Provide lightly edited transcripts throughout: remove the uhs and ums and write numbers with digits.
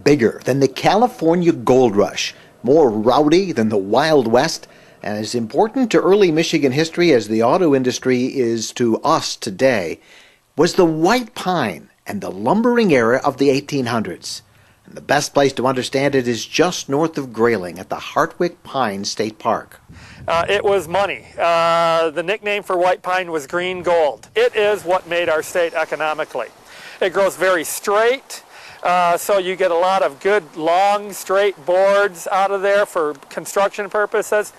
Bigger than the California Gold Rush, more rowdy than the Wild West, and as important to early Michigan history as the auto industry is to us today, was the white pine and the lumbering era of the 1800s. And the best place to understand it is just north of Grayling at the Hartwick Pine State Park. It was money. The nickname for white pine was green gold. It is what made our state economically. It grows very straight, so you get a lot of good long straight boards out of there for construction purposes.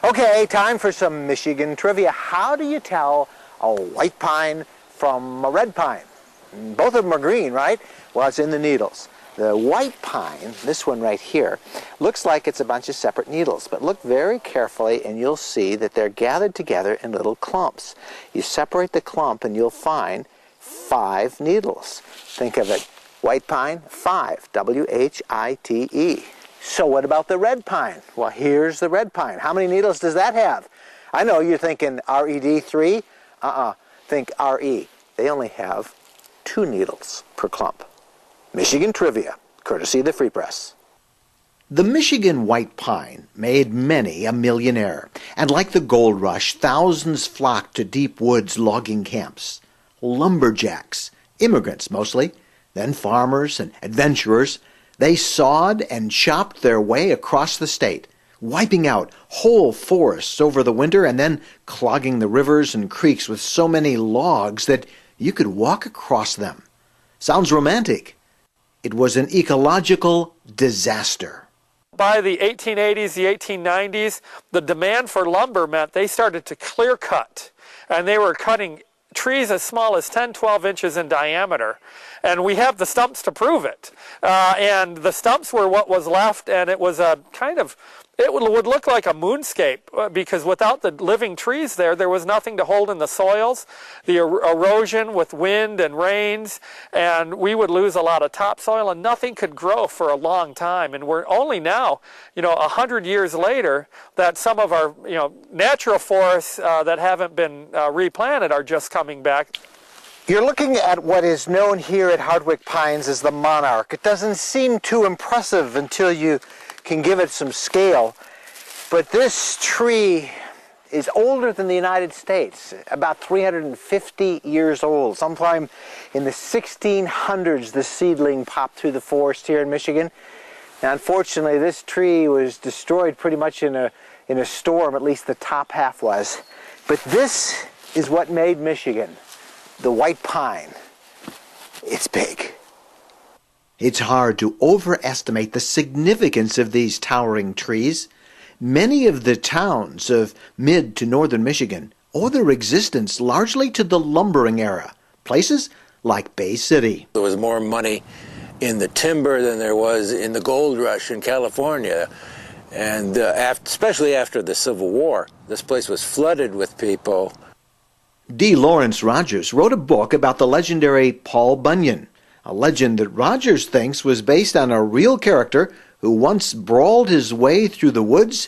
Okay, time for some Michigan trivia. How do you tell a white pine from a red pine? Both of them are green, right? Well, it's in the needles. The white pine, this one right here, looks like it's a bunch of separate needles, but look very carefully and you'll see that they're gathered together in little clumps. You separate the clump and you'll find 5 needles. Think of it, white pine, 5, W-H-I-T-E. So what about the red pine? Well, here's the red pine. How many needles does that have? I know you're thinking R-E-D, 3. Think R-E. They only have 2 needles per clump. Michigan trivia, courtesy of the Free Press. The Michigan white pine made many a millionaire, and like the gold rush, thousands flocked to deep woods logging camps. Lumberjacks, immigrants mostly, then farmers and adventurers, they sawed and chopped their way across the state, wiping out whole forests over the winter and then clogging the rivers and creeks with so many logs that you could walk across them. Sounds romantic. It was an ecological disaster. By the 1880s, the 1890s, the demand for lumber meant they started to clear cut, and they were cutting trees as small as 10, 12 inches in diameter. And we have the stumps to prove it. And the stumps were what was left, and it was a kind of, it would look like a moonscape because without the living trees there was nothing to hold in the soils, the erosion with wind and rains, and we would lose a lot of topsoil, and nothing could grow for a long time. And we're only now, 100 years later, that some of our, natural forests that haven't been replanted are just coming back. You're looking at what is known here at Hartwick Pines as the monarch. It doesn't seem too impressive until you can give it some scale. But this tree is older than the United States, about 350 years old. Sometime in the 1600s, the seedling popped through the forest here in Michigan. Now, unfortunately, this tree was destroyed pretty much in a storm, at least the top half was. But this is what made Michigan. The white pine. It's big. It's hard to overestimate the significance of these towering trees. Many of the towns of mid to northern Michigan owe their existence largely to the lumbering era, places like Bay City. There was more money in the timber than there was in the gold rush in California. And especially after the Civil War, this place was flooded with people. D. Lawrence Rogers wrote a book about the legendary Paul Bunyan, a legend that Rogers thinks was based on a real character who once brawled his way through the woods